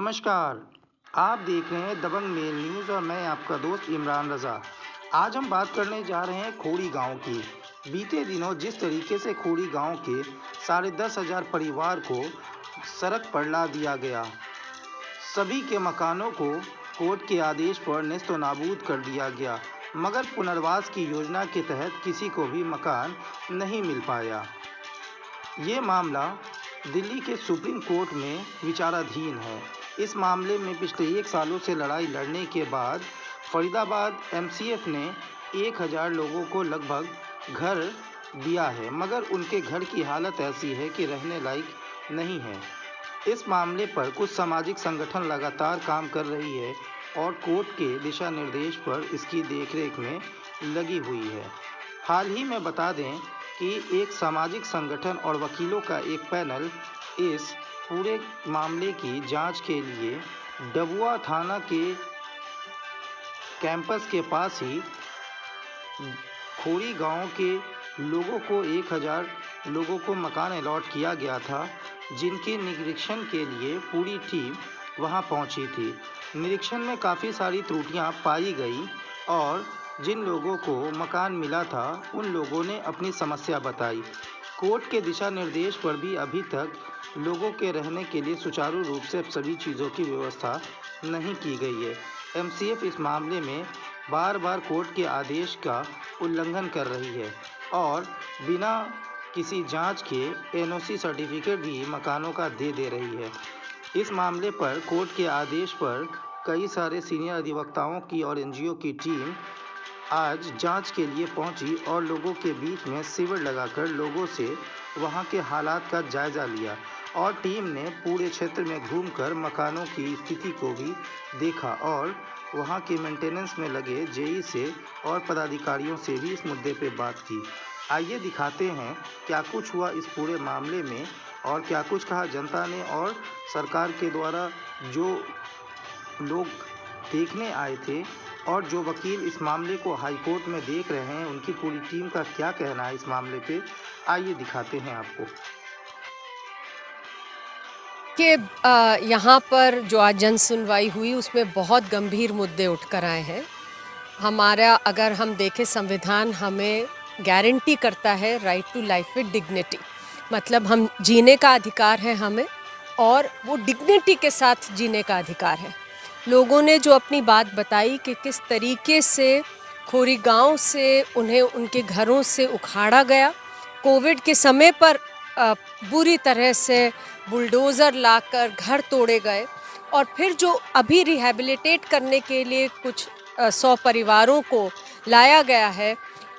नमस्कार। आप देख रहे हैं दबंग मेल न्यूज़ और मैं आपका दोस्त इमरान रज़ा। आज हम बात करने जा रहे हैं खोड़ी गांव की। बीते दिनों जिस तरीके से खोड़ी गांव के 10,500 परिवार को सड़क पर ला दिया गया, सभी के मकानों को कोर्ट के आदेश पर नेस्त नाबूद कर दिया गया, मगर पुनर्वास की योजना के तहत किसी को भी मकान नहीं मिल पाया। ये मामला दिल्ली के सुप्रीम कोर्ट में विचाराधीन है। इस मामले में पिछले 1 सालों से लड़ाई लड़ने के बाद फरीदाबाद एमसीएफ ने 1,000 लोगों को लगभग घर दिया है, मगर उनके घर की हालत ऐसी है कि रहने लायक नहीं है। इस मामले पर कुछ सामाजिक संगठन लगातार काम कर रही है और कोर्ट के दिशा निर्देश पर इसकी देखरेख में लगी हुई है। हाल ही में बता दें कि एक सामाजिक संगठन और वकीलों का एक पैनल इस पूरे मामले की जांच के लिए डबुआ थाना के कैंपस के पास ही खोड़ी गांव के लोगों को 1,000 लोगों को मकान अलॉट किया गया था, जिनके निरीक्षण के लिए पूरी टीम वहां पहुंची थी। निरीक्षण में काफ़ी सारी त्रुटियां पाई गई और जिन लोगों को मकान मिला था उन लोगों ने अपनी समस्या बताई। कोर्ट के दिशा निर्देश पर भी अभी तक लोगों के रहने के लिए सुचारू रूप से सभी चीज़ों की व्यवस्था नहीं की गई है। एमसीएफ इस मामले में बार बार कोर्ट के आदेश का उल्लंघन कर रही है और बिना किसी जांच के एनओसी सर्टिफिकेट भी मकानों का दे रही है। इस मामले पर कोर्ट के आदेश पर कई सारे सीनियर अधिवक्ताओं की और एनजीओ की टीम आज जांच के लिए पहुंची और लोगों के बीच में शिविर लगाकर लोगों से वहां के हालात का जायज़ा लिया और टीम ने पूरे क्षेत्र में घूमकर मकानों की स्थिति को भी देखा और वहां के मेंटेनेंस में लगे जेई से और पदाधिकारियों से भी इस मुद्दे पे बात की। आइए दिखाते हैं क्या कुछ हुआ इस पूरे मामले में और क्या कुछ कहा जनता ने और सरकार के द्वारा जो लोग देखने आए थे और जो वकील इस मामले को हाई कोर्ट में देख रहे हैं उनकी पूरी टीम का क्या कहना है इस मामले पे। आइए दिखाते हैं आपको कि यहाँ पर जो आज जन सुनवाई हुई उसमें बहुत गंभीर मुद्दे उठकर आए हैं। हमारा अगर हम देखें संविधान हमें गारंटी करता है right to life with dignity, मतलब हम जीने का अधिकार है हमें और वो डिग्निटी के साथ जीने का अधिकार है। लोगों ने जो अपनी बात बताई कि किस तरीके से खोड़ी गांव से उन्हें उनके घरों से उखाड़ा गया, कोविड के समय पर बुरी तरह से बुलडोज़र लाकर घर तोड़े गए और फिर जो अभी रिहैबिलिटेट करने के लिए कुछ 100 परिवारों को लाया गया है,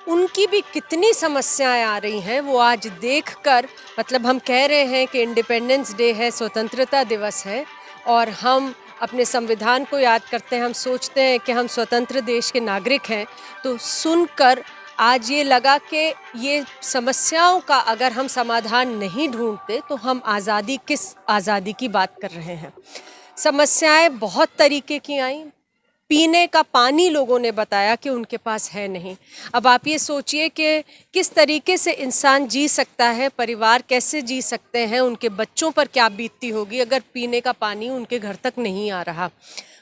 उनकी भी कितनी समस्याएं आ रही हैं वो आज देखकर, मतलब हम कह रहे हैं कि इंडिपेंडेंस डे है, स्वतंत्रता दिवस है और हम अपने संविधान को याद करते हैं, हम सोचते हैं कि हम स्वतंत्र देश के नागरिक हैं। तो सुनकर आज ये लगा कि ये समस्याओं का अगर हम समाधान नहीं ढूंढते तो हम किस आज़ादी की बात कर रहे हैं। समस्याएं बहुत तरीके की आई। पीने का पानी लोगों ने बताया कि उनके पास है नहीं। अब आप ये सोचिए कि किस तरीके से इंसान जी सकता है, परिवार कैसे जी सकते हैं, उनके बच्चों पर क्या बीतती होगी अगर पीने का पानी उनके घर तक नहीं आ रहा।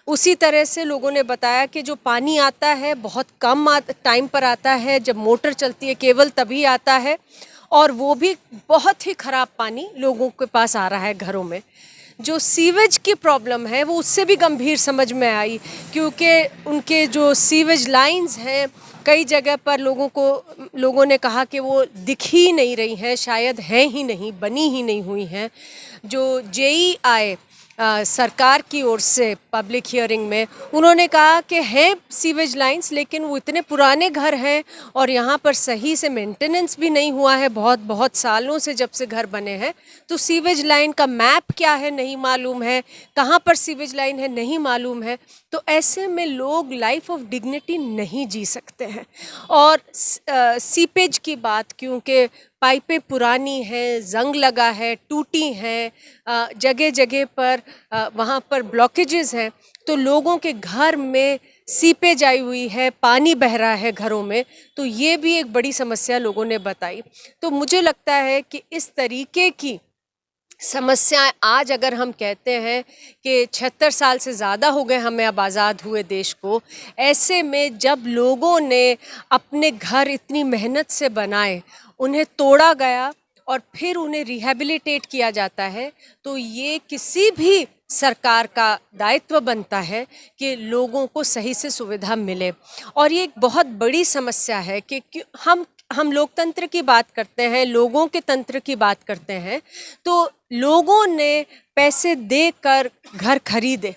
उसी तरह से लोगों ने बताया कि जो पानी आता है बहुत कम टाइम पर आता है, जब मोटर चलती है केवल तभी आता है और वो भी बहुत ही ख़राब पानी लोगों के पास आ रहा है घरों में। जो सीवेज की प्रॉब्लम है वो उससे भी गंभीर समझ में आई, क्योंकि उनके जो सीवेज लाइंस हैं कई जगह पर लोगों ने कहा कि वो दिख ही नहीं रही हैं, शायद हैं ही नहीं, बनी ही नहीं हुई हैं। जो जेई आए सरकार की ओर से पब्लिक हियरिंग में, उन्होंने कहा कि हैं सीवेज लाइंस लेकिन वो इतने पुराने घर हैं और यहाँ पर सही से मेंटेनेंस भी नहीं हुआ है बहुत सालों से जब से घर बने हैं। तो सीवेज लाइन का मैप क्या है नहीं मालूम है, कहाँ पर सीवेज लाइन है नहीं मालूम है। तो ऐसे में लोग लाइफ ऑफ डिग्निटी नहीं जी सकते हैं। और सीपेज की बात, क्योंकि पाइपें पुरानी हैं, जंग लगा है, टूटी हैं, जगह जगह पर वहाँ पर ब्लॉकेजेस हैं, तो लोगों के घर में सीपेज आई हुई है, पानी बह रहा है घरों में, तो ये भी एक बड़ी समस्या लोगों ने बताई। तो मुझे लगता है कि इस तरीके की समस्याएं आज अगर हम कहते हैं कि 76 साल से ज़्यादा हो गए हमें अब आज़ाद हुए देश को, ऐसे में जब लोगों ने अपने घर इतनी मेहनत से बनाए, उन्हें तोड़ा गया और फिर उन्हें रिहैबिलिटेट किया जाता है, तो ये किसी भी सरकार का दायित्व बनता है कि लोगों को सही से सुविधा मिले। और ये एक बहुत बड़ी समस्या है कि हम लोकतंत्र की बात करते हैं, लोगों के तंत्र की बात करते हैं, तो लोगों ने पैसे देकर घर खरीदे,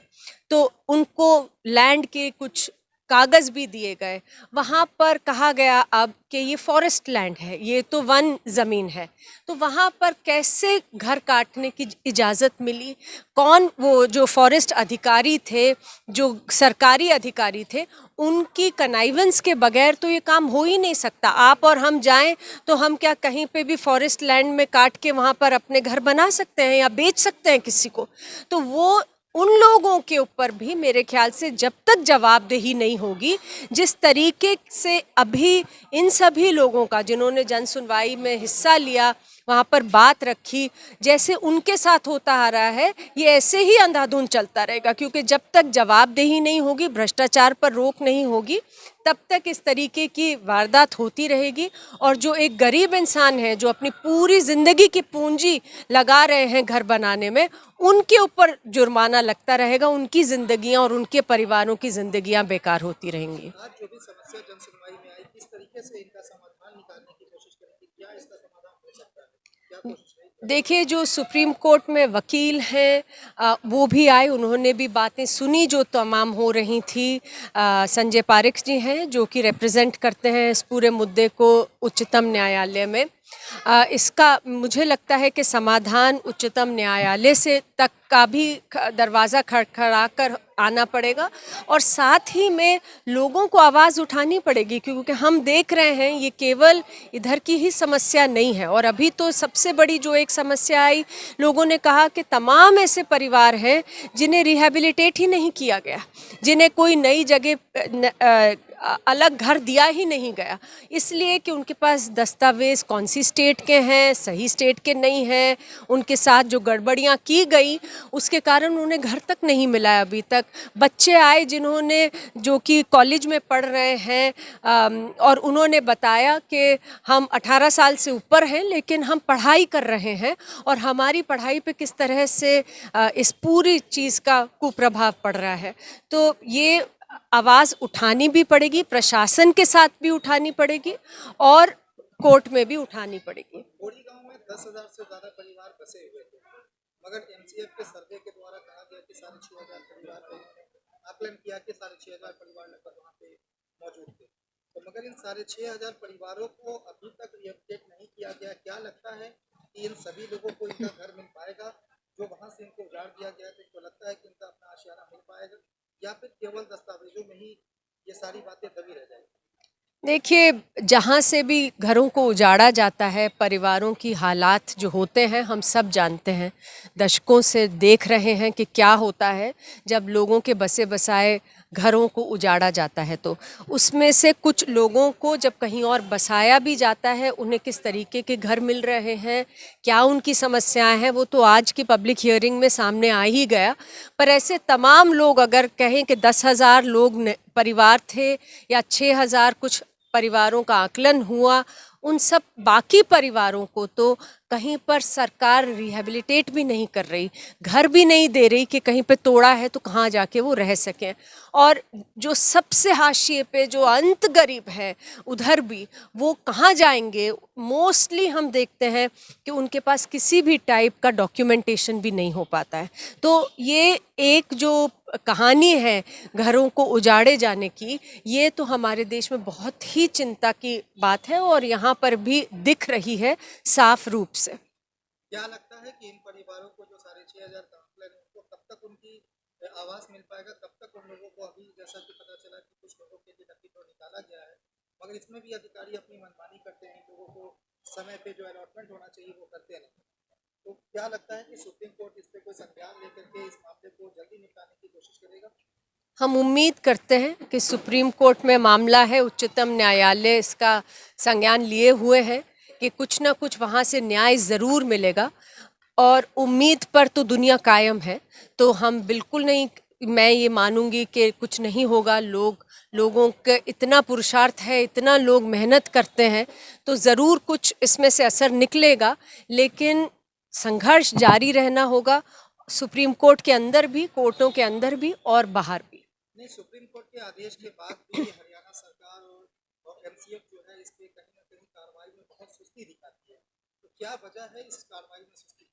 तो उनको लैंड के कुछ कागज़ भी दिए गए। वहाँ पर कहा गया अब कि ये फॉरेस्ट लैंड है, ये तो वन ज़मीन है, तो वहाँ पर कैसे घर काटने की इजाज़त मिली? कौन वो जो फॉरेस्ट अधिकारी थे, जो सरकारी अधिकारी थे, उनकी कनाइवेंस के बगैर तो ये काम हो ही नहीं सकता। आप और हम जाएं तो हम क्या कहीं पे भी फॉरेस्ट लैंड में काट के वहाँ पर अपने घर बना सकते हैं या बेच सकते हैं किसी को? तो वो उन लोगों के ऊपर भी मेरे ख्याल से जब तक जवाबदेही नहीं होगी, जिस तरीके से अभी इन सभी लोगों का जिन्होंने जन सुनवाई में हिस्सा लिया, वहाँ पर बात रखी, जैसे उनके साथ होता आ रहा है, ये ऐसे ही अंधाधुंध चलता रहेगा। क्योंकि जब तक जवाबदेही नहीं होगी, भ्रष्टाचार पर रोक नहीं होगी, तब तक इस तरीके की वारदात होती रहेगी। और जो एक गरीब इंसान है, जो अपनी पूरी ज़िंदगी की पूंजी लगा रहे हैं घर बनाने में, उनके ऊपर जुर्माना लगता रहेगा, उनकी ज़िंदगियां और उनके परिवारों की ज़िंदगियां बेकार होती रहेंगी। आज जो भी समस्या जन सुनवाई में आई, किस तरीके से इनका समाधान निकालने की कोशिश करेंगे? क्या इसका समाधान हो सकता है? क्या कोशिश रहेगी? देखिए, जो सुप्रीम कोर्ट में वकील हैं वो भी आए, उन्होंने भी बातें सुनी जो तमाम हो रही थी। संजय पारिक जी हैं जो कि रिप्रेजेंट करते हैं इस पूरे मुद्दे को उच्चतम न्यायालय में। इसका मुझे लगता है कि समाधान उच्चतम न्यायालय से तक का भी दरवाज़ा खड़खड़ा कर आना पड़ेगा, और साथ ही में लोगों को आवाज़ उठानी पड़ेगी, क्योंकि हम देख रहे हैं ये केवल इधर की ही समस्या नहीं है। और अभी तो सबसे बड़ी जो एक समस्या आई, लोगों ने कहा कि तमाम ऐसे परिवार हैं जिन्हें रिहैबिलिटेट ही नहीं किया गया, जिन्हें कोई नई जगह अलग घर दिया ही नहीं गया, इसलिए कि उनके पास दस्तावेज़ कौन सी स्टेट के हैं, सही स्टेट के नहीं हैं, उनके साथ जो गड़बड़ियाँ की गई उसके कारण उन्हें घर तक नहीं मिला है अभी तक। बच्चे आए जिन्होंने जो कि कॉलेज में पढ़ रहे हैं और उन्होंने बताया कि हम 18 साल से ऊपर हैं लेकिन हम पढ़ाई कर रहे हैं, और हमारी पढ़ाई पे किस तरह से इस पूरी चीज़ का कुप्रभाव पड़ रहा है। तो ये आवाज़ उठानी भी पड़ेगी, प्रशासन के साथ भी उठानी पड़ेगी और कोर्ट में भी उठानी पड़ेगी। कोड़ी गांव में 10,000 से ज़्यादा परिवार बसे हुए थे, मगर एमसीएफ के सर्वे के द्वारा कहा गया कि 6,500 परिवार थे। आकलन किया कि 6,500 परिवार लगभग वहाँ पे मौजूद थे, तो मगर इन 6,500 परिवारों को अभी तक रिहैबिलिटेट नहीं किया गया। क्या लगता है कि इन सभी लोगों को इनका घर मिल पाएगा? जो वहाँ से इनको उजाड़ दिया गया, तो इनको लगता है कि इनका अपना आशियाना मिल पाएगा, या फिर केवल दस्तावेजों में ही ये सारी बातें दबी रह जाएगी? देखिए, जहाँ से भी घरों को उजाड़ा जाता है, परिवारों की हालात जो होते हैं हम सब जानते हैं, दशकों से देख रहे हैं कि क्या होता है जब लोगों के बसे बसाए घरों को उजाड़ा जाता है। तो उसमें से कुछ लोगों को जब कहीं और बसाया भी जाता है, उन्हें किस तरीके के घर मिल रहे हैं, क्या उनकी समस्याएं हैं, वो तो आज की पब्लिक हियरिंग में सामने आ ही गया। पर ऐसे तमाम लोग, अगर कहें कि 10,000 लोग परिवार थे या 6,000 कुछ परिवारों का आकलन हुआ, उन सब बाकी परिवारों को तो कहीं पर सरकार रिहैबिलिटेट भी नहीं कर रही, घर भी नहीं दे रही कि कहीं पे तोड़ा है तो कहाँ जाके वो रह सकें। और जो सबसे हाशिए पे जो अंत गरीब है उधर भी वो कहाँ जाएंगे? मोस्टली हम देखते हैं कि उनके पास किसी भी टाइप का डॉक्यूमेंटेशन भी नहीं हो पाता है। तो ये एक जो कहानी है घरों को उजाड़े जाने की, ये तो हमारे देश में बहुत ही चिंता की बात है और यहाँ पर भी दिख रही है साफ रूप से। क्या लगता है कि इन परिवारों को जो 6,500 का आंकलन है, उनको कब तक उनकी आवाज़ मिल पाएगा? कब तक उन लोगों को, अभी जैसा कि पता चला कि कुछ लोगों के लिए नक्की तो निकाला गया है, मगर इसमें भी अधिकारी अपनी मनमानी करते हैं, लोगों को समय पे जो अलॉटमेंट होना चाहिए वो करते नहीं। तो क्या लगता है कि सुप्रीम कोर्ट इस पे कोई संज्ञान लेकर के इस मामले को जल्दी निपटाने की कोशिश करेगा? हम उम्मीद करते हैं कि सुप्रीम कोर्ट में मामला है, उच्चतम न्यायालय इसका संज्ञान लिए हुए हैं कि कुछ ना कुछ वहाँ से न्याय ज़रूर मिलेगा। और उम्मीद पर तो दुनिया कायम है। तो हम बिल्कुल नहीं, मैं ये मानूंगी कि कुछ नहीं होगा। लोगों का इतना पुरुषार्थ है, इतना लोग मेहनत करते हैं, तो ज़रूर कुछ इसमें से असर निकलेगा। लेकिन संघर्ष जारी रहना होगा, सुप्रीम कोर्ट के अंदर भी, कोर्टों के अंदर भी और बाहर भी। नहीं, सुप्रीम कोर्ट के आदेश के बाद भी हरियाणा सरकार और एमसीएफ जो है इस पे कहीं ना कहीं कार्रवाई में बहुत सुस्ती दिखाती है, तो क्या वजह है इस कार्रवाई में सुस्ती की?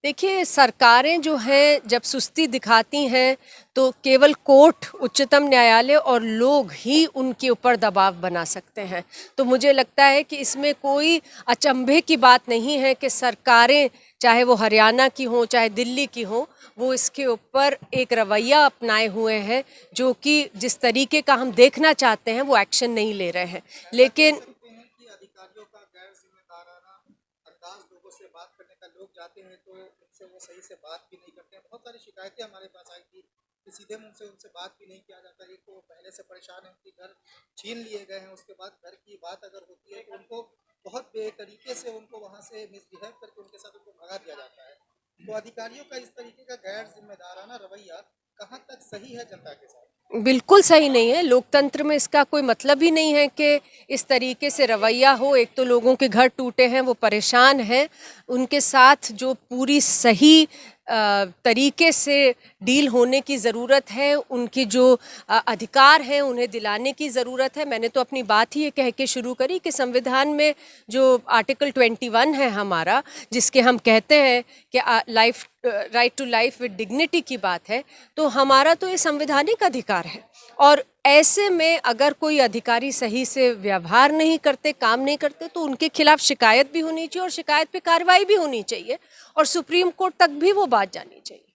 देखिए, सरकारें जो हैं जब सुस्ती दिखाती हैं तो केवल कोर्ट, उच्चतम न्यायालय और लोग ही उनके ऊपर दबाव बना सकते हैं। तो मुझे लगता है कि इसमें कोई अचंभे की बात नहीं है कि सरकारें, चाहे वो हरियाणा की हों चाहे दिल्ली की हों, वो इसके ऊपर एक रवैया अपनाए हुए हैं जो कि जिस तरीके का हम देखना चाहते हैं वो एक्शन नहीं ले रहे हैं। लेकिन सकते हैं कि अधिकारियों का गैर जिम्मेदाराना अंदाज, लोगों से बात करने का, लोग जाते हैं तो उनसे वो सही से बात भी नहीं करते हैं। बहुत सारी शिकायतें हमारे पास आई थी कि सीधे मुंह से उनसे बात भी नहीं किया जाता। एक तो पहले से परेशान है, उनके घर छीन लिए गए हैं, उसके बाद घर की बात अगर होती है तो उनको बहुत बेतरीके से उनको वहाँ से मिसबिहेव करके उनके साथ उनको भगा दिया जाता है। तो अधिकारियों का इस तरीके का गैर जिम्मेदाराना रवैया कहाँ तक सही है जनता के साथ? बिल्कुल सही नहीं है। लोकतंत्र में इसका कोई मतलब ही नहीं है कि इस तरीके से रवैया हो। एक तो लोगों के घर टूटे हैं, वो परेशान हैं, उनके साथ जो पूरी सही तरीके से डील होने की ज़रूरत है, उनकी जो अधिकार हैं उन्हें दिलाने की ज़रूरत है। मैंने तो अपनी बात ही ये कह के शुरू करी कि संविधान में जो आर्टिकल 21 है हमारा, जिसके हम कहते हैं कि life, right to life with dignity की बात है, तो हमारा तो ये संवैधानिक अधिकार है। और ऐसे में अगर कोई अधिकारी सही से व्यवहार नहीं करते, काम नहीं करते, तो उनके खिलाफ शिकायत भी होनी चाहिए और शिकायत पे कार्रवाई भी होनी चाहिए और सुप्रीम कोर्ट तक भी वो बात जानी चाहिए।